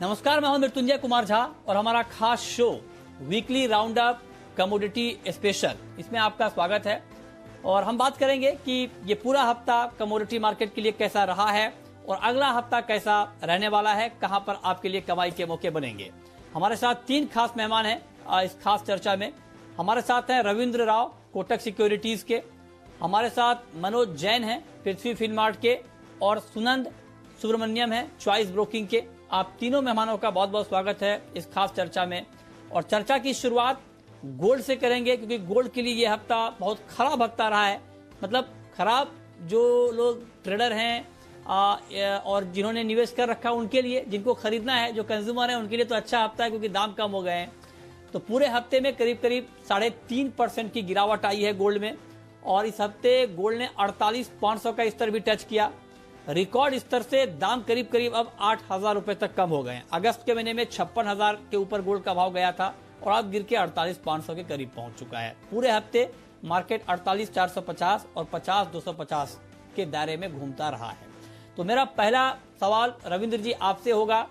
नमस्कार, मैं हूं मृत्युंजय कुमार झा और हमारा खास show weekly round up commodity special, इसमें आपका स्वागत है। और हम बात करेंगे कि ये पूरा हफ्ता कमोडिटी मार्केट के लिए कैसा रहा है और अगला हफ्ता कैसा रहने वाला है, कहां पर आपके लिए कमाई के मौके बनेंगे। हमारे साथ तीन खास मेहमान हैं इस खास चर्चा में। हमारे साथ हैं रविंद्र राव, कोटक सिक्योरिटीज के। हमारे साथ मनोज जैन हैं, पृथ्वी फिनमार्ट के, और सुनंद सुब्रमण्यम है, चॉइस ब्रोकिंग के। आप तीनों मेहमानों का बहुत बहुत स्वागत है इस खास चर्चा में। और चर्चा की शुरुआत गोल्ड से करेंगे, क्योंकि गोल्ड के लिए ये हफ्ता बहुत खराब हफ्ता रहा है। मतलब खराब, जो लोग ट्रेडर हैं और जिन्होंने निवेश कर रखा है उनके लिए, जिनको खरीदना है, जो कंज्यूमर है उनके लिए तो अच्छा हफ्ता है, क्योंकि दाम कम हो गए हैं। तो पूरे हफ्ते में करीब करीब 3.5% की गिरावट आई है गोल्ड में। और इस हफ्ते गोल्ड ने 48,500 का स्तर भी टच किया। रिकॉर्ड स्तर से दाम करीब करीब अब 8,000 रुपए तक कम हो गए हैं। अगस्त के महीने में 56,000 के ऊपर गोल्ड का भाव गया था और अब गिर के 48,500 के करीब पहुंच चुका है। पूरे हफ्ते मार्केट 48,450 और 50,250 के दायरे में घूमता रहा है। तो मेरा पहला सवाल रविंद्र जी आपसे होगा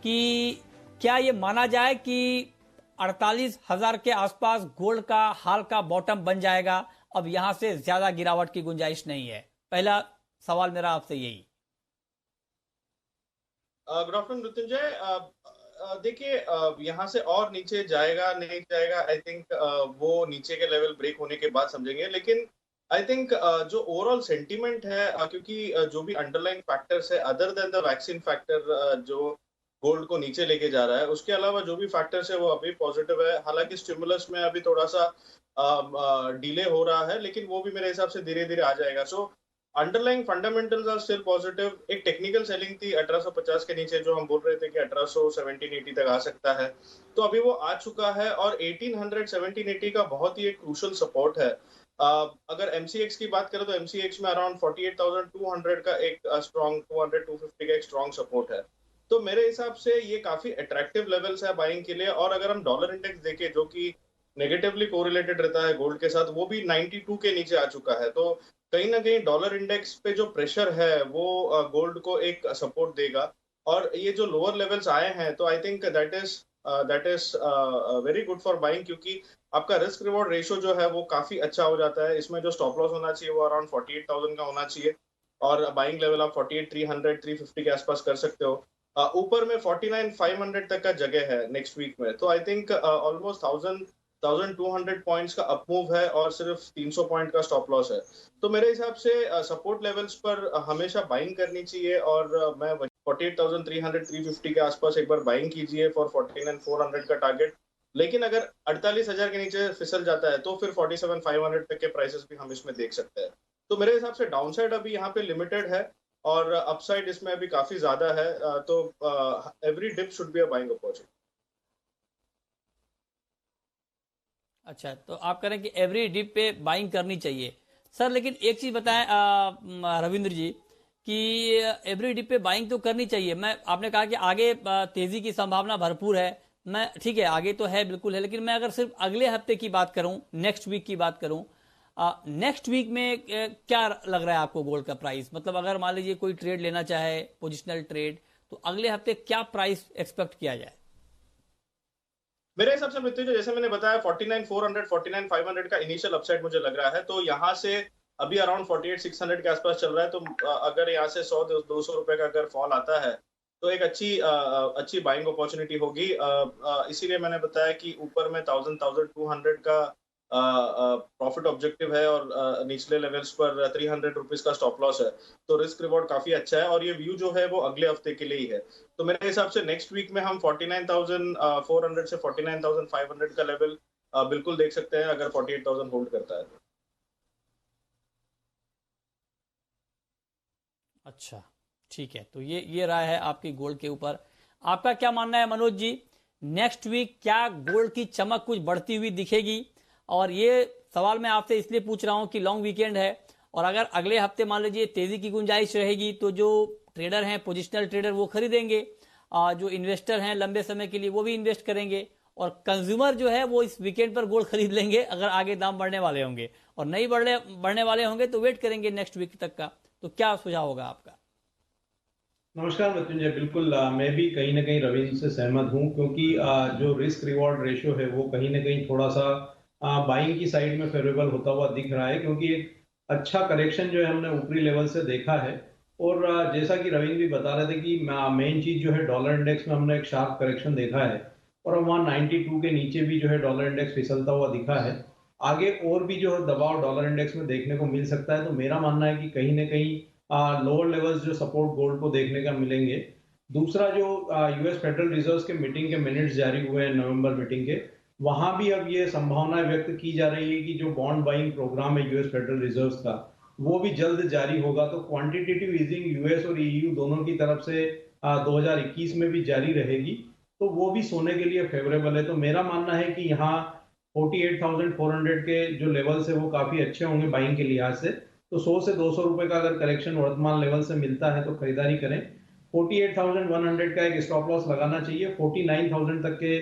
कि क्या ये माना जाए कि 48,000 के आसपास गोल्ड का हाल का बॉटम बन जाएगा, अब यहां से ज्यादा गिरावट की गुंजाइश नहीं है? पहला सवाल मेरा आपसे यही। Good afternoon Mrityunjay. देखिए, यहाँ से और नीचे जाएगा नहीं जाएगा, आई थिंक वो नीचे के लेवल ब्रेक होने के बाद समझेंगे। लेकिन आई थिंक जो ओवरऑल सेंटीमेंट है, क्योंकि जो भी अंडरलाइंग फैक्टर्स है other than the vaccine factor, जो गोल्ड को नीचे लेके जा रहा है, उसके अलावा जो भी फैक्टर्स है वो अभी पॉजिटिव है। हालांकि स्टिमुलस में अभी थोड़ा सा डिले हो रहा है, लेकिन वो भी मेरे हिसाब से धीरे धीरे आ जाएगा। So underlying fundamentals are still positive. एक टेक्निकल सेलिंग थी 1850 के नीचे, जो हम बोल रहे थे कि 1870-80 तक आ सकता है, तो अभी वो आ चुका है। और 1800-1780 का बहुत ही एक क्रूशल सपोर्ट है। अगर एमसीएक्स की बात करें तो एमसीएक्स में अराउंड 48,200 का एक स्ट्रॉन्ग 200-250 का एक स्ट्रॉन्ग सपोर्ट है। तो मेरे हिसाब से ये काफी अट्रैक्टिव लेवल्स है बाइंग के लिए। और अगर हम डॉलर इंडेक्स देखें, जो कि नेगेटिवली कोरिलेटेड रहता है गोल्ड के साथ, वो भी 92 के नीचे आ चुका है। तो कहीं ना कहीं डॉलर इंडेक्स पे जो प्रेशर है वो गोल्ड को एक सपोर्ट देगा। और ये जो लोअर लेवल्स आए हैं, तो I think that is very good for buying, क्योंकि आपका रिस्क रिवॉर्ड रेशियो जो है वो काफी अच्छा हो जाता है। इसमें जो स्टॉप लॉस होना चाहिए वो अराउंड 48,000 का होना चाहिए, और बाइंग लेवल आप 48,300-350 के आसपास कर सकते हो। ऊपर में 49,500 तक का जगह है नेक्स्ट वीक में। तो आई थिंक ऑलमोस्ट 1,200 पॉइंट्स का अपमूव है और सिर्फ 300 पॉइंट का स्टॉप लॉस है। तो मेरे हिसाब से सपोर्ट लेवल्स पर हमेशा बाइंग करनी चाहिए। और मैं 48,300-350 के आसपास एक बार बाइंग कीजिए फॉर 49,400 का टारगेट। लेकिन अगर 48,000 के नीचे फिसल जाता है तो फिर 47,500 तक के प्राइसेस भी हम इसमें देख सकते हैं। तो मेरे हिसाब से डाउनसाइड अभी यहाँ पे लिमिटेड है और अपसाइड इसमें अभी काफी ज्यादा है। तो every dip should be a buying opportunity. अच्छा, तो आप कह रहे हैं कि एवरी डिप पे बाइंग करनी चाहिए सर। लेकिन एक चीज बताएं रविंद्र जी, कि एवरी डिप पे बाइंग तो करनी चाहिए। आपने कहा कि आगे तेजी की संभावना भरपूर है। मैं ठीक है, आगे तो है, बिल्कुल है। लेकिन मैं अगर सिर्फ अगले हफ्ते की बात करूं, नेक्स्ट वीक की बात करूं, नेक्स्ट वीक में क्या लग रहा है आपको गोल्ड का प्राइस? मतलब अगर मान लीजिए कोई ट्रेड लेना चाहे, पोजिशनल ट्रेड, तो अगले हफ्ते क्या प्राइस एक्सपेक्ट किया जाए? मेरे हिसाब से मृत्यु, जैसे मैंने बताया 49,400 49,500 का इनिशियल अपसाइड मुझे लग रहा है। तो यहाँ से अभी अराउंड 48,600 के आसपास चल रहा है। तो अगर यहाँ से 100-200 रुपए का अगर फॉल आता है तो एक अच्छी बाइंग अपॉर्चुनिटी होगी। इसीलिए मैंने बताया कि ऊपर में 1,200 का प्रॉफिट ऑब्जेक्टिव है और निचले लेवल्स पर 300 रुपीज का स्टॉप लॉस है। तो रिस्क रिवॉर्ड काफी अच्छा है और ये व्यू जो है वो अगले हफ्ते के लिए ही है। तो मेरे हिसाब से नेक्स्ट वीक में हम 49,400 से 49,500 का लेवल बिल्कुल देख सकते हैं, अगर 48,000 होल्ड करता है। अच्छा, ठीक है। तो ये राय है आपकी गोल्ड के ऊपर। आपका क्या मानना है मनोज जी? नेक्स्ट वीक क्या गोल्ड की चमक कुछ बढ़ती हुई दिखेगी? और ये सवाल मैं आपसे इसलिए पूछ रहा हूं कि लॉन्ग वीकेंड है, और अगर अगले हफ्ते मान लीजिए तेजी की गुंजाइश रहेगी तो जो ट्रेडर हैं, पोजिशनल ट्रेडर, वो खरीदेंगे। जो इन्वेस्टर हैं लंबे समय के लिए, वो भी इन्वेस्ट करेंगे। और कंज्यूमर जो है वो इस वीकेंड पर गोल्ड खरीद लेंगे अगर आगे दाम बढ़ने वाले होंगे, और नहीं बढ़ने वाले होंगे तो वेट करेंगे नेक्स्ट वीक तक का। तो क्या सुझाव होगा आपका? नमस्कार मृत्युंजय। बिल्कुल मैं भी कहीं ना कहीं रविंद्र से सहमत हूं, क्योंकि जो रिस्क रिवॉर्ड रेशियो है वो कहीं ना कहीं थोड़ा सा बाइंग की साइड में फेवरेबल होता हुआ दिख रहा है, क्योंकि एक अच्छा करेक्शन जो है हमने ऊपरी लेवल से देखा है। और जैसा कि रविंद्र भी बता रहे थे कि मेन चीज जो है डॉलर इंडेक्स में हमने एक शार्प करेक्शन देखा है, और अब वहाँ 92 के नीचे भी जो है डॉलर इंडेक्स फिसलता हुआ दिखा है। आगे और भी जो है दबाव डॉलर इंडेक्स में देखने को मिल सकता है, तो मेरा मानना है कि कहीं ना कहीं लोअर लेवल्स जो सपोर्ट गोल्ड को देखने का मिलेंगे। दूसरा जो यूएस फेडरल रिजर्व के मीटिंग के मिनट्स जारी हुए हैं नवंबर मीटिंग के, वहां भी अब ये संभावना व्यक्त की जा रही है कि जो बॉन्ड बाइंग प्रोग्राम है यूएस फेडरल रिजर्व का, वो भी जल्द जारी होगा। तो क्वांटिटेटिव ईजिंग यूएस और ईयू दोनों की तरफ से 2021 में भी जारी रहेगी, तो वो भी सोने के लिए फेवरेबल है। तो मेरा मानना है कि यहाँ 48,400 के जो लेवल्स है वो काफी अच्छे होंगे बाइंग के लिहाज से। तो 100 से 200 रुपए का अगर करेक्शन वर्तमान लेवल से मिलता है तो खरीदारी करें। 48,100 का एक स्टॉप लॉस लगाना चाहिए। 49,000 तक के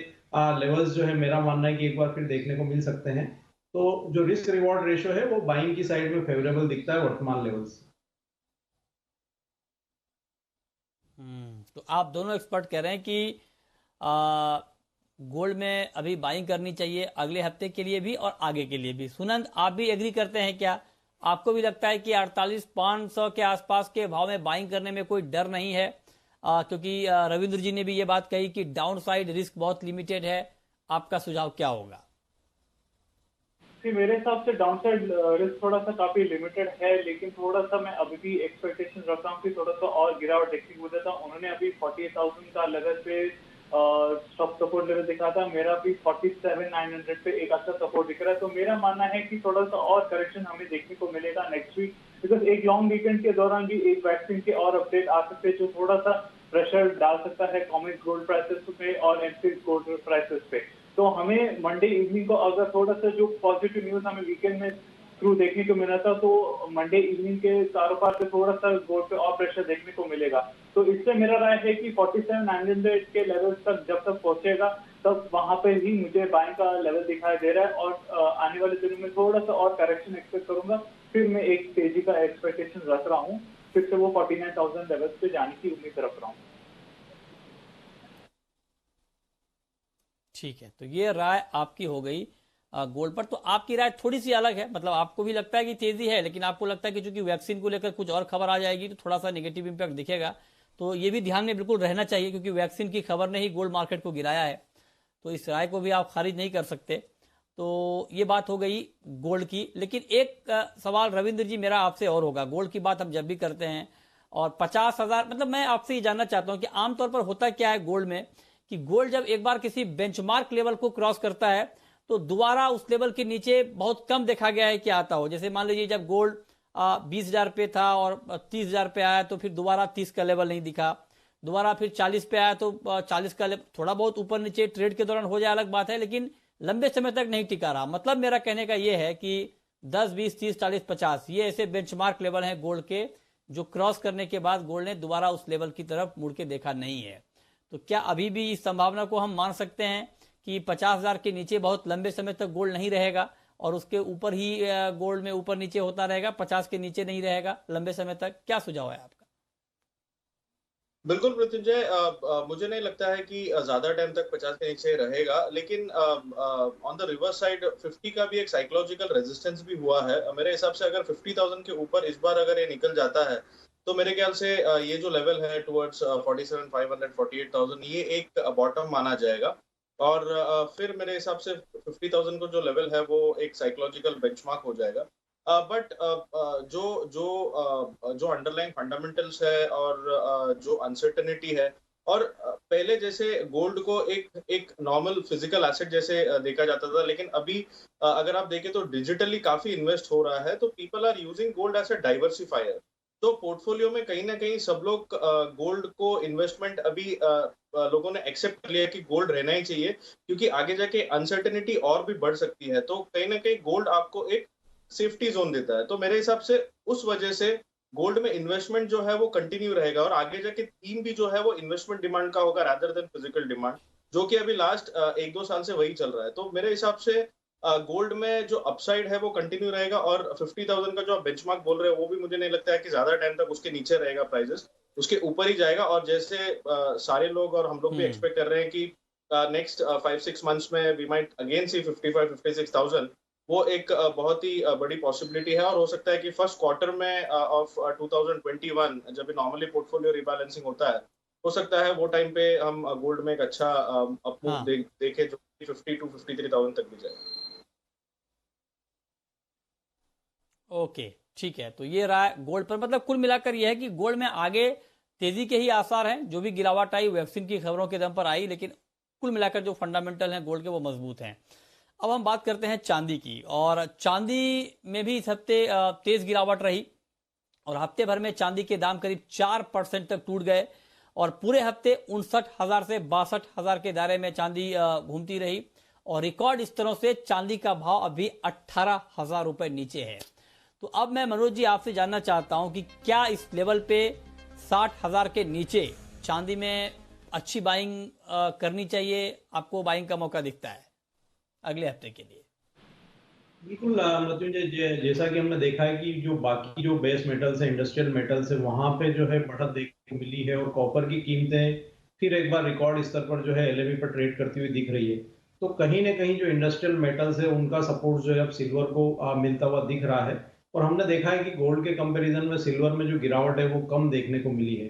लेवल्स जो है मेरा मानना है कि एक बार फिर देखने को मिल सकते हैं। तो जो रिस्क रिवॉर्ड रेशियो है वो बाइंग की साइड में फेवरेबल दिखता है वर्तमान लेवल्स। तो आप दोनों एक्सपर्ट कह रहे हैं कि गोल्ड में अभी बाइंग करनी चाहिए अगले हफ्ते के लिए भी और आगे के लिए भी। सुनंद, आप भी एग्री करते हैं क्या? आपको भी लगता है कि 48,500 के आसपास के भाव में बाइंग करने में कोई डर नहीं है? क्योंकि रविंद्र जी ने भी ये बात कही कि डाउन साइड रिस्क बहुत लिमिटेड है। आपका सुझाव क्या होगा? मेरे हिसाब से डाउनसाइड रिस्क थोड़ा सा काफी लिमिटेड है, लेकिन थोड़ा सा मैं अभी भी एक्सपेक्टेशन रखता हूँ कि थोड़ा सा और गिरावट देखने को मिलता है। उन्होंने अभी 48,000 का लेवल पे स्टॉप सपोर्ट लेवल दिखा था, मेरा भी 47,900 पे एक अच्छा सपोर्ट दिख रहा है। तो मेरा मानना है कि थोड़ा सा और करेक्शन हमें देखने को मिलेगा नेक्स्ट वीक, बिकॉज एक लॉन्ग वीकेंड के दौरान भी एक वैक्सीन के और अपडेट आ सकते हैं जो थोड़ा सा प्रेशर डाल सकता है कॉमिक गोल्ड प्राइसेस पे और एमसीज गोल्ड प्राइसेस पे। तो हमें मंडे इवनिंग को अगर थोड़ा सा जो पॉजिटिव न्यूज हमें वीकेंड में थ्रू देखने को मिला था, तो मंडे इवनिंग के कारोबार पे थोड़ा सा गोल्ड पे और प्रेशर देखने को मिलेगा। तो इससे मेरा राय है कि 47,900 के लेवल तक जब तक पहुंचेगा तब वहां पे ही मुझे बाइंग का लेवल दिखाई दे रहा है, और आने वाले दिनों में थोड़ा सा और करेक्शन एक्सपेक्ट करूंगा। फिर मैं एक तेजी का एक्सपेक्टेशन रख रहा हूँ, फिर से वो 49,000 लेवल पे जाने की उम्मीद रख रहा हूँ। ठीक है, तो ये राय आपकी हो गई गोल्ड पर। तो आपकी राय थोड़ी सी अलग है, मतलब आपको भी लगता है कि तेजी है, लेकिन आपको लगता है कि चूंकि वैक्सीन को लेकर कुछ और खबर आ जाएगी तो थोड़ा सा नेगेटिव इंपैक्ट दिखेगा। तो ये भी ध्यान में बिल्कुल रहना चाहिए, क्योंकि वैक्सीन की खबर ने ही गोल्ड मार्केट को गिराया है। तो इस राय को भी आप खारिज नहीं कर सकते। तो ये बात हो गई गोल्ड की। लेकिन एक सवाल रविंद्र जी मेरा आपसे और होगा। गोल्ड की बात हम जब भी करते हैं और 50,000, मतलब मैं आपसे ये जानना चाहता हूं कि आमतौर पर होता क्या है गोल्ड में, कि गोल्ड जब एक बार किसी बेंचमार्क लेवल को क्रॉस करता है तो दोबारा उस लेवल के नीचे बहुत कम देखा गया है कि आता हो। जैसे मान लीजिए जब गोल्ड 20,000 पे था और 30,000 पे आया तो फिर दोबारा 30 का लेवल नहीं दिखा, दोबारा फिर 40 पे आया तो 40 का लेवल, थोड़ा बहुत ऊपर नीचे ट्रेड के दौरान हो जाए अलग बात है, लेकिन लंबे समय तक नहीं टिका रहा। मतलब मेरा कहने का यह है कि 10, 20, 30, 40, 50 ये ऐसे बेंचमार्क लेवल हैं गोल्ड के, जो क्रॉस करने के बाद गोल्ड ने दोबारा उस लेवल की तरफ मुड़ के देखा नहीं है। तो क्या अभी भी इस संभावना को हम मान सकते हैं कि 50,000 के नीचे बहुत लंबे समय तक गोल्ड नहीं रहेगा और उसके ऊपर ही गोल्ड में ऊपर नीचे होता रहेगा, 50 के नीचे नहीं रहेगा लंबे समय तक? क्या सुझाव है आपका? बिल्कुल मृत्युंजय, मुझे नहीं लगता है कि ज्यादा टाइम तक 50 के नीचे रहेगा, लेकिन ऑन द रिवर्स साइड 50 का भी एक साइकोलॉजिकल रेजिस्टेंस भी हुआ है मेरे हिसाब से। अगर 50,000 के ऊपर इस बार अगर ये निकल जाता है तो मेरे ख्याल से ये जो लेवल है टुवर्ड्स 47,500 48,000 ये एक बॉटम माना जाएगा। और फिर मेरे हिसाब से 50,000 को जो लेवल है वो एक साइकोलॉजिकल बेंचमार्क हो जाएगा। बट जो जो जो अंडरलाइन फंडामेंटल्स है और जो अनसर्टेनिटी है, और पहले जैसे गोल्ड को एक एक नॉर्मल फिजिकल एसेट जैसे देखा जाता था, लेकिन अभी अगर आप देखें तो डिजिटली काफी इन्वेस्ट हो रहा है, तो people are using gold as a diversifier. तो पोर्टफोलियो में कहीं ना कहीं सब लोग गोल्ड को इन्वेस्टमेंट अभी लोगों ने एक्सेप्ट कर लिया कि गोल्ड रहना ही चाहिए, क्योंकि आगे जाके अनसर्टेनिटी और भी बढ़ सकती है। तो कहीं ना कहीं गोल्ड आपको एक सेफ्टी जोन देता है। तो मेरे हिसाब से उस वजह से गोल्ड में इन्वेस्टमेंट जो है वो कंटिन्यू रहेगा, और आगे जाके थीम भी जो है वो इन्वेस्टमेंट डिमांड का होगा रादर देन फिजिकल डिमांड, जो कि अभी लास्ट 1-2 साल से वही चल रहा है। तो मेरे हिसाब से गोल्ड में जो अपसाइड है वो कंटिन्यू रहेगा, और 50,000 का जो आप बेंचमार्क बोल रहे हो वो भी मुझे नहीं लगता है कि ज्यादा टाइम तक उसके नीचे रहेगा प्राइसेस। उसके ऊपर ही जाएगा। और जैसे सारे लोग और हम लोग भी एक्सपेक्ट कर रहे हैं कि नेक्स्ट 5-6 मंथ्स में वी माइट अगेन सी 55-56,000। वो एक बहुत ही बड़ी पॉसिबिलिटी है, और हो सकता है कि फर्स्ट क्वार्टर में ऑफ 2021 जब नॉर्मली पोर्टफोलियो रिबैलेंसिंग होता है, हो सकता है वो टाइम पे हम गोल्ड में एक अच्छा अपमूव हाँ देखें जो 52-53,000 तक भी जाए। ओके ठीक है, तो ये रहा गोल्ड पर। मतलब कुल मिलाकर यह है कि गोल्ड में आगे तेजी के ही आसार हैं। जो भी गिरावट आई वैक्सीन की खबरों के दम पर आई, लेकिन कुल मिलाकर जो फंडामेंटल हैं गोल्ड के वो मजबूत हैं। अब हम बात करते हैं चांदी की, और चांदी में भी इस हफ्ते तेज गिरावट रही, और हफ्ते भर में चांदी के दाम करीब 4% तक टूट गए, और पूरे हफ्ते 59,000 से 62,000 के दायरे में चांदी घूमती रही, और रिकॉर्ड स्तरों से चांदी का भाव अभी 18,000 रुपए नीचे है। तो अब मैं मनोज जी आपसे जानना चाहता हूं कि क्या इस लेवल पे 60,000 के नीचे चांदी में अच्छी बाइंग करनी चाहिए? आपको बाइंग का मौका दिखता है अगले हफ्ते के लिए? बिल्कुल मृत्युंजय, जैसा कि हमने देखा है कि जो बाकी जो बेस मेटल्स है, इंडस्ट्रियल मेटल्स है, वहां पे जो है बढ़त देखने को मिली है, और कॉपर की कीमतें फिर एक बार रिकॉर्ड स्तर पर जो है एलएमई पर ट्रेड करती हुई दिख रही है। तो कहीं ना कहीं जो इंडस्ट्रियल मेटल्स है उनका सपोर्ट जो है अब सिल्वर को मिलता हुआ दिख रहा है। और हमने देखा है कि गोल्ड के कंपैरिजन में सिल्वर में जो गिरावट है वो कम देखने को मिली है।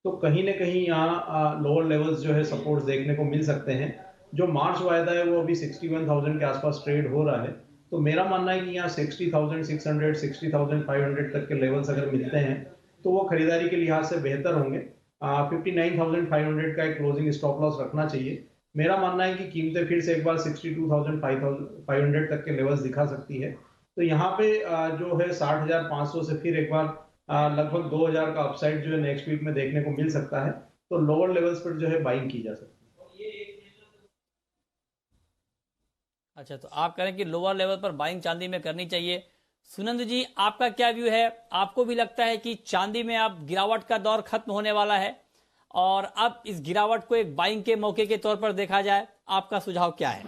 तो कहीं ना कहीं यहाँ लोअर लेवल्स जो है सपोर्ट्स देखने को मिल सकते हैं। जो मार्च वायदा है वो अभी 61,000 के आसपास ट्रेड हो रहा है। तो मेरा मानना है कि यहाँ 60,600 60,500 तक के लेवल्स अगर मिलते हैं तो वो खरीदारी के लिहाज से बेहतर होंगे। 59,500 का एक क्लोजिंग स्टॉप लॉस रखना चाहिए। मेरा मानना है कि कीमतें फिर से एक बार 62,500 तक के लेवल्स दिखा सकती है। तो यहाँ पे जो है 60,500 से फिर एक बार लगभग 2,000 का अपसाइड जो है नेक्स्ट वीक में देखने को मिल सकता है। तो लोअर लेवल्स पर जो है बाइंग की जा सकती है। अच्छा, तो आप कह रहे हैं कि लोअर लेवल पर बाइंग चांदी में करनी चाहिए। सुनंद जी, आपका क्या व्यू है? आपको भी लगता है कि चांदी में अब गिरावट का दौर खत्म होने वाला है, और अब इस गिरावट को एक बाइंग के मौके के तौर पर देखा जाए? आपका सुझाव क्या है?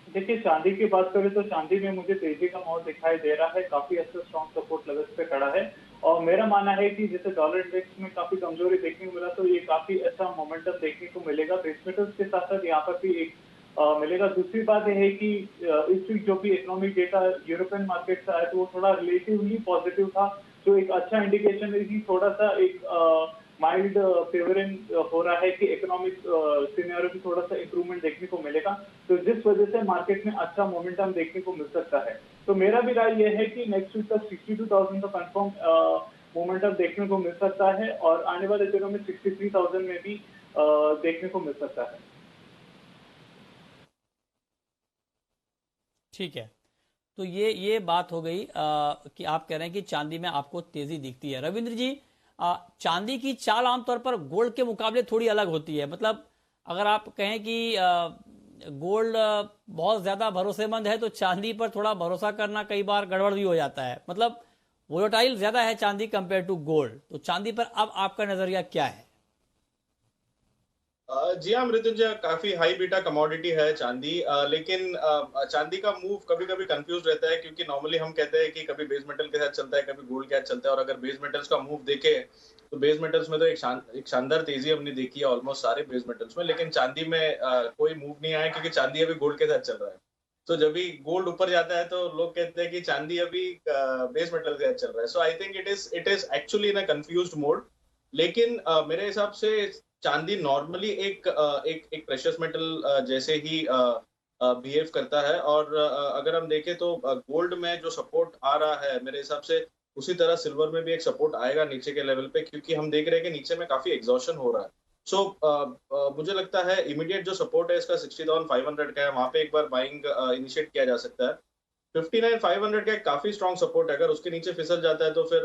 देखिए, चांदी की बात करें तो चांदी में मुझे तेजी का माहौल दिखाई दे रहा है, काफी अच्छा स्ट्रॉन्ग सपोर्ट लेवल्स पे खड़ा है। और मेरा मानना है कि जैसे डॉलर इंडेक्स में काफी कमजोरी देखने को मिला, तो ये काफी अच्छा मोमेंटम देखने को मिलेगा। बेस मेटल्स के साथ साथ यहाँ पर भी एक मिलेगा। दूसरी बात यह है कि इस वीक जो भी इकोनॉमिक डेटा यूरोपियन मार्केट से आया तो वो थोड़ा रिलेटिवली पॉजिटिव था, जो एक अच्छा इंडिकेशन है कि थोड़ा सा एक माइल्ड फेवरिंग हो रहा है कि इकोनॉमिक सिनेरियो में थोड़ा सा इंप्रूवमेंट देखने को मिलेगा, तो जिस वजह से मार्केट में अच्छा मोमेंटम देखने को मिल सकता है। तो मेरा भी राय यह है कि नेक्स्ट वीक तक 62,000 का कंफर्म मोमेंटम देखने को मिल सकता है, और आने वाले दिनों में 63,000 में भी देखने को मिल सकता है। ठीक है, तो ये बात हो गई कि आप कह रहे हैं कि चांदी में आपको तेजी दिखती है। रविंद्र जी, चांदी की चाल आमतौर पर गोल्ड के मुकाबले थोड़ी अलग होती है। मतलब अगर आप कहें कि गोल्ड बहुत ज्यादा भरोसेमंद है, तो चांदी पर थोड़ा भरोसा करना कई बार गड़बड़ भी हो जाता है। मतलब वोलेटाइल ज्यादा है चांदी कंपेयर टू गोल्ड। तो चांदी पर अब आपका नजरिया क्या है? जी हाँ मृत्युंजय, काफी हाई बीटा कमोडिटी है चांदी, लेकिन चांदी का मूव कभी कभी कंफ्यूज रहता है, क्योंकि नॉर्मली हम कहते हैं कि कभी बेस मेटल के साथ चलता है, कभी गोल्ड के साथ चलता है। और अगर बेस मेटल्स का मूव देखे तो बेस मेटल्स में तो एक शानदार तेजी हमने देखी है ऑलमोस्ट सारे बेस मेटल्स में, लेकिन चांदी में कोई मूव नहीं आया, क्योंकि चांदी अभी गोल्ड के साथ चल रहा है। तो जब भी गोल्ड ऊपर जाता है तो लोग कहते हैं कि चांदी अभी बेस मेटल के साथ चल रहा है। So I think it is actually in a confused mode. लेकिन मेरे हिसाब से चांदी नॉर्मली एक प्रेशियस मेटल जैसे ही बिहेव करता है। और अगर हम देखें तो गोल्ड में जो सपोर्ट आ रहा है मेरे हिसाब से उसी तरह सिल्वर में भी एक सपोर्ट आएगा नीचे के लेवल पे, क्योंकि हम देख रहे हैं कि नीचे में काफी एग्जॉशन हो रहा है। सो मुझे लगता है इमीडिएट जो सपोर्ट है इसका 60,500 का है, वहां पे एक बार बाइंग इनिशिएट किया जा सकता है। 59,500 का एक काफी स्ट्रॉन्ग सपोर्ट है, अगर उसके नीचे फिसल जाता है तो फिर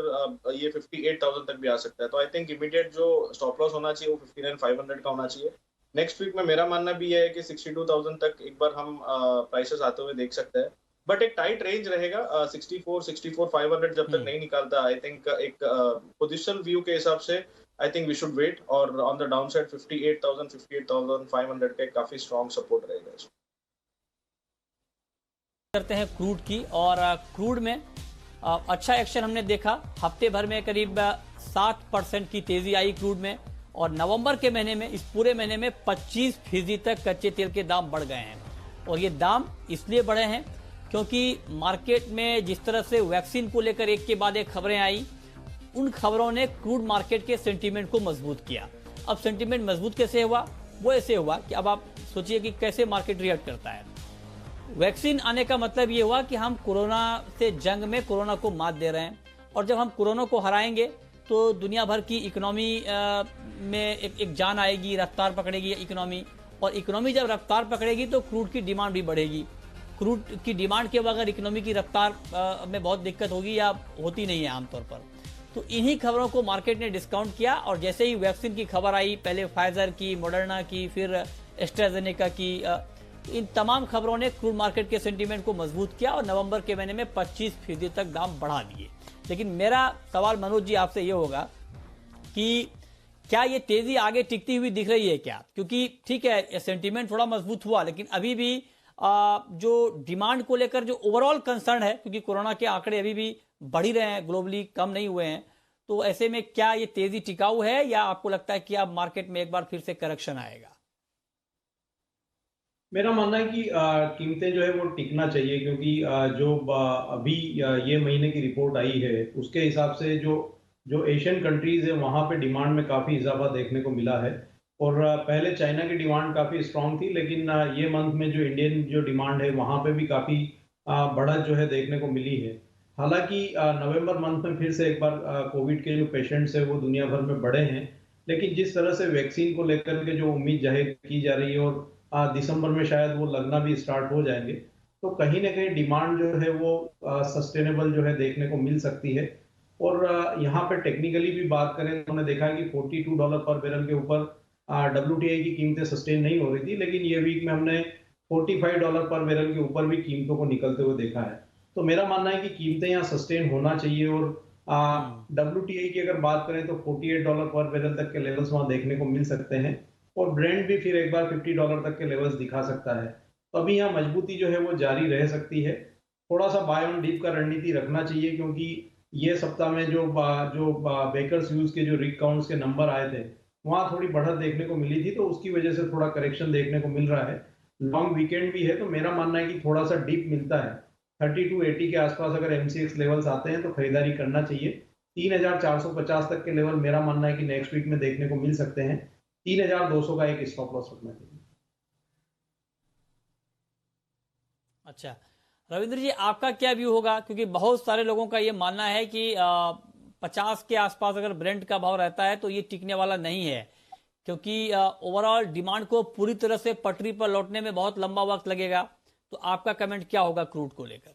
ये 58,000 तक भी आ सकता है। तो आई थिंक इमीडिएट जो स्टॉप लॉस होना चाहिए वो 59,500 का होना चाहिए। नेक्स्ट वीक में मेरा मानना भी ये है कि 62,000 तक एक बार हम प्राइसेस आते हुए देख सकते हैं, बट एक टाइट रेंज रहेगा। 64,500 जब तक नहीं निकालता, आई थिंक एक पोजिशनल व्यू के हिसाब से I think we should wait. और ऑन द डाउन साइड 58,000 58,500 का काफी स्ट्रॉन्ग सपोर्ट रहेगा। करते हैं क्रूड की, और क्रूड में अच्छा एक्शन हमने देखा। हफ्ते भर में करीब 7% की तेजी आई क्रूड में, और नवंबर के महीने में, इस पूरे महीने में 25% तक कच्चे तेल के दाम बढ़ गए हैं। और ये दाम इसलिए बढ़े हैं क्योंकि मार्केट में जिस तरह से वैक्सीन को लेकर एक के बाद एक खबरें आई, उन खबरों ने क्रूड मार्केट के सेंटीमेंट को मजबूत किया। अब सेंटीमेंट मजबूत कैसे हुआ? वो ऐसे हुआ कि अब आप सोचिए कि कैसे मार्केट रिएक्ट करता है। वैक्सीन आने का मतलब ये हुआ कि हम कोरोना से जंग में कोरोना को मात दे रहे हैं, और जब हम कोरोना को हराएंगे तो दुनिया भर की इकोनॉमी में एक जान आएगी, रफ्तार पकड़ेगी इकोनॉमी, और इकोनॉमी जब रफ्तार पकड़ेगी तो क्रूड की डिमांड भी बढ़ेगी। क्रूड की डिमांड के बगैर इकोनॉमी की रफ्तार में बहुत दिक्कत होगी या होती नहीं है आमतौर पर। तो इन्हीं खबरों को मार्केट ने डिस्काउंट किया, और जैसे ही वैक्सीन की खबर आई, पहले फाइजर की, मॉडर्ना की, फिर एस्ट्राजेनेका की, इन तमाम खबरों ने क्रूड मार्केट के सेंटीमेंट को मजबूत किया और नवंबर के महीने में 25% तक दाम बढ़ा दिए। लेकिन मेरा सवाल मनोज जी आपसे ये होगा कि क्या ये तेजी आगे टिकती हुई दिख रही है क्या? क्योंकि ठीक है, सेंटीमेंट थोड़ा मजबूत हुआ, लेकिन अभी भी जो डिमांड को लेकर जो ओवरऑल कंसर्न है, क्योंकि कोरोना के आंकड़े अभी भी बढ़ ही रहे हैं, ग्लोबली कम नहीं हुए हैं, तो ऐसे में क्या ये तेजी टिकाऊ है या आपको लगता है कि अब मार्केट में एक बार फिर से करेक्शन आएगा? मेरा मानना है कि कीमतें जो है वो टिकना चाहिए, क्योंकि अभी ये महीने की रिपोर्ट आई है उसके हिसाब से जो जो एशियन कंट्रीज है वहाँ पे डिमांड में काफ़ी इजाफा देखने को मिला है। और पहले चाइना की डिमांड काफ़ी स्ट्रांग थी, लेकिन ये मंथ में जो इंडियन जो डिमांड है वहाँ पे भी काफ़ी बढ़त जो है देखने को मिली है। हालांकि नवंबर मंथ में फिर से एक बार कोविड के जो पेशेंट्स है वो दुनिया भर में बढ़े हैं, लेकिन जिस तरह से वैक्सीन को लेकर के जो उम्मीद जाहिर की जा रही है और दिसंबर में शायद वो लगना भी स्टार्ट हो जाएंगे, तो कहीं ना कहीं डिमांड जो है वो सस्टेनेबल जो है देखने को मिल सकती है। और यहाँ पे टेक्निकली भी बात करें तो हमने देखा है कि $42 पर बैरल के ऊपर WTI की कीमतें सस्टेन नहीं हो रही थी, लेकिन ये वीक में हमने $45 पर बैरल के ऊपर भी कीमतों को निकलते हुए देखा है। तो मेरा मानना है कि कीमतें यहाँ सस्टेन होना चाहिए। और WTI की अगर बात करें तो $48 पर बैरल तक के लेवल्स वहां देखने को मिल सकते हैं, और ब्रेंड भी फिर एक बार $50 तक के लेवल्स दिखा सकता है। तो अभी यहाँ मजबूती जो है वो जारी रह सकती है। थोड़ा सा बाय ऑन डिप का रणनीति रखना चाहिए, क्योंकि ये सप्ताह में जो बेकर्स ह्यूज के जो रिग काउंट्स के नंबर आए थे वहां थोड़ी बढ़त देखने को मिली थी, तो उसकी वजह से थोड़ा करेक्शन देखने को मिल रहा है। लॉन्ग वीकेंड भी है, तो मेरा मानना है कि थोड़ा सा डिप मिलता है 3280 के आसपास अगर MCX लेवल्स आते हैं तो खरीदारी करना चाहिए। 3450 तक के लेवल मेरा मानना है कि नेक्स्ट वीक में देखने को मिल सकते हैं। 3200 का एक स्टॉप लॉस रखना चाहिए। अच्छा, रविंद्र जी आपका क्या व्यू होगा? क्योंकि बहुत सारे लोगों का ये मानना है कि 50 के आसपास अगर ब्रेंट का भाव रहता है तो ये टिकने वाला नहीं है, क्योंकि ओवरऑल डिमांड को पूरी तरह से पटरी पर लौटने में बहुत लंबा वक्त लगेगा। तो आपका कमेंट क्या होगा क्रूड को लेकर?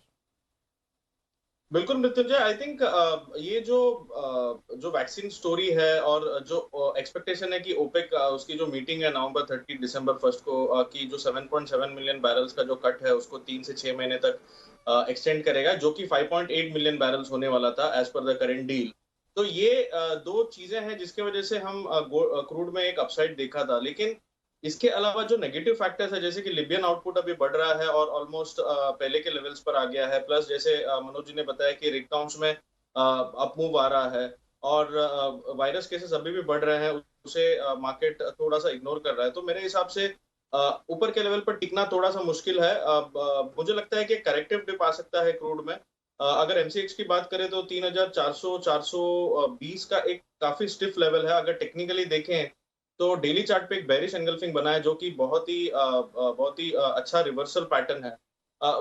बिल्कुल मृत्युंजय, आई थिंक ये जो वैक्सीन स्टोरी है और जो एक्सपेक्टेशन है कि ओपेक उसकी जो मीटिंग है नवंबर 30 दिसंबर 1 को की जो 7.7 मिलियन बैरल्स का जो कट है उसको 3 से 6 महीने तक एक्सटेंड करेगा, जो कि 5.8 मिलियन बैरल्स होने वाला था as per the current deal. तो ये दो चीजें हैं जिसके वजह से हम क्रूड में एक अपसाइड देखा था। लेकिन इसके अलावा जो नेगेटिव फैक्टर्स है, जैसे कि लिबियन आउटपुट अभी बढ़ रहा है और ऑलमोस्ट पहले के लेवल्स पर आ गया है, प्लस जैसे मनोज जी ने बताया कि रिग काउंट्स में अपमूव आ रहा है और वायरस केसेस अभी भी बढ़ रहे हैं, उसे मार्केट थोड़ा सा इग्नोर कर रहा है। तो मेरे हिसाब से ऊपर के लेवल पर टिकना थोड़ा सा मुश्किल है। मुझे लगता है कि करेक्टिव डिप आ सकता है क्रूड में। अगर MCX की बात करें तो 3400-420 का एक काफी स्टिफ लेवल है। अगर टेक्निकली देखें तो डेली चार्ट पे एक बेरिश एंगल्फिंग बना है, जो कि बहुत ही अच्छा रिवर्सल पैटर्न है।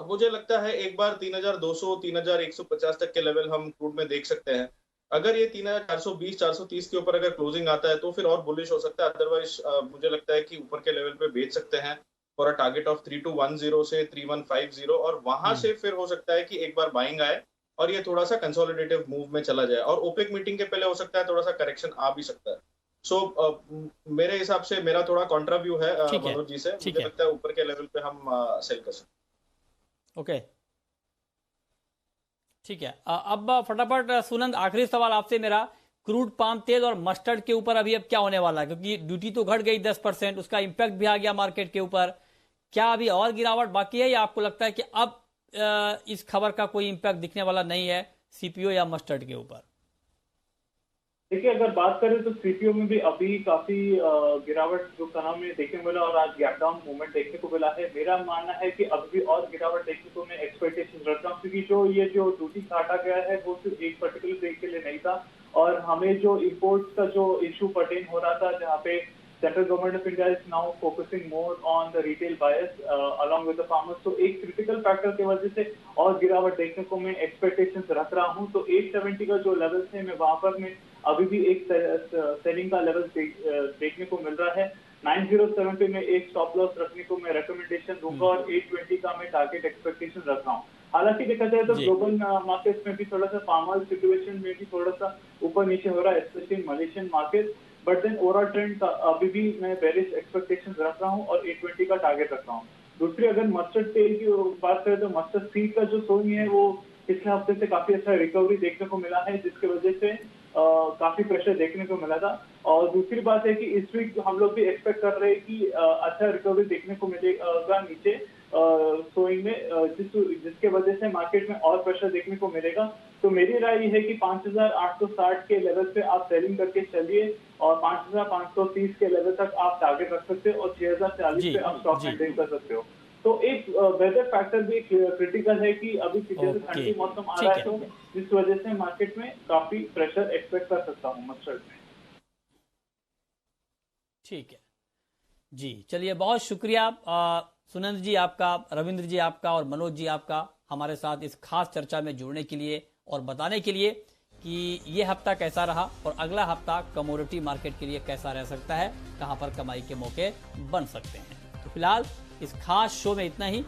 मुझे लगता है एक बार 3200 3150 तक के लेवल हम क्रूड में देख सकते हैं। अगर ये 3420 430 के ऊपर अगर क्लोजिंग आता है तो फिर और बुलिश हो सकता है। अदरवाइज मुझे लगता है कि ऊपर के लेवल पे बेच सकते हैं फॉर अ टारगेट ऑफ 3210 से 3150, और वहां से फिर हो सकता है कि एक बार बाइंग आए और ये थोड़ा सा कंसोलिडेटिव मूव में चला जाए, और ओपेक मीटिंग के पहले हो सकता है थोड़ा सा करेक्शन आ भी सकता है। सो मेरे हिसाब से मेरा थोड़ा कॉन्ट्रा व्यू है मनोज जी से। मुझे लगता है ऊपर के लेवल पे हम सेल कर सकते। ओके, ठीक है। अब फटाफट सुनंद, आखिरी सवाल आपसे मेरा, क्रूड पाम तेल और मस्टर्ड के ऊपर अभी अब क्या होने वाला है? क्योंकि ड्यूटी तो घट गई 10%, उसका इंपैक्ट भी आ गया मार्केट के ऊपर। क्या अभी और गिरावट बाकी है, या आपको लगता है कि अब इस खबर का कोई इंपैक्ट दिखने वाला नहीं है CPO या मस्टर्ड के ऊपर? देखिए, अगर बात करें तो सीपीओ में भी अभी काफी गिरावट जो तनाव में देखने को मिला और आज गैप डाउन मूवमेंट देखने को मिला है। मेरा मानना है कि अभी भी और गिरावट देखने को मैं एक्सपेक्टेशन रख रहा हूँ, क्योंकि जो ड्यूटी काटा गया है वो सिर्फ एक पर्टिकुलर डे के लिए नहीं था, और हमें जो इम्पोर्ट्स का जो इशू पर्टेन हो रहा था, जहाँ पे central government of India is now focusing more on the retail buyers along with the farmers, तो एक क्रिटिकल फैक्टर की वजह से और गिरावट देखने को मैं एक्सपेक्टेशंस रख रहा हूं। तो 870 का जो लेवल है, मैं वहां पर मैं अभी भी एक सेलिंग का लेवल देखने को मिल रहा है। 907 पे मैं एक स्टॉप लॉस रखने को मैं रिकमेंडेशन दूंगा, और 820 का मैं टारगेट एक्सपेक्टेशन रख रहा हूँ। हालांकि देखा जाए तो जी। ग्लोबल मार्केट्स में भी थोड़ा सा फार्मर सिचुएशन में भी थोड़ा सा ऊपर नीचे हो रहा है, specially Malaysian market, but then overall trend अभी भी मैं बेरिश एक्सपेक्टेशन रख रहा हूँ और 820 का टारगेट रख रहा हूँ। दूसरी अगर मस्टर्ड तेल की बात करें तो मस्टर्ड सीड का जो सोनी है वो पिछले हफ्ते से काफी अच्छा रिकवरी देखने को मिला है, जिसकी वजह से काफी प्रेशर देखने को मिला था। और दूसरी बात है कि इस वीक हम लोग भी एक्सपेक्ट कर रहे हैं कि अच्छा रिकवरी देखने को मिलेगा नीचे सोइंग में, जिसके वजह से मार्केट में और प्रेशर देखने को मिलेगा। तो मेरी राय ये है कि 5,860 के लेवल पे आप सेलिंग करके चलिए, और 5,530 के लेवल तक आप टारगेट रख सकते हो, और 6,040 पे आप स्टॉक मेंटेन कर सकते हो। तो एक वेदर फैक्टर भी क्रिटिकल है कि अभी पीछे से ठंडी मौसम आ रहा है, तो जिस वजह से मार्केट में काफी प्रेशर एक्सपेक्ट कर सकता हूँ मस्टर्ड में। ठीक है जी, चलिए बहुत शुक्रिया सुनंद जी आपका, रविंद्र जी आपका और मनोज जी आपका हमारे साथ इस खास चर्चा में जुड़ने के लिए और बताने के लिए कि ये हफ्ता कैसा रहा और अगला हफ्ता कमोडिटी मार्केट के लिए कैसा रह सकता है, कहां पर कमाई के मौके बन सकते हैं। तो फिलहाल इस खास शो में इतना ही।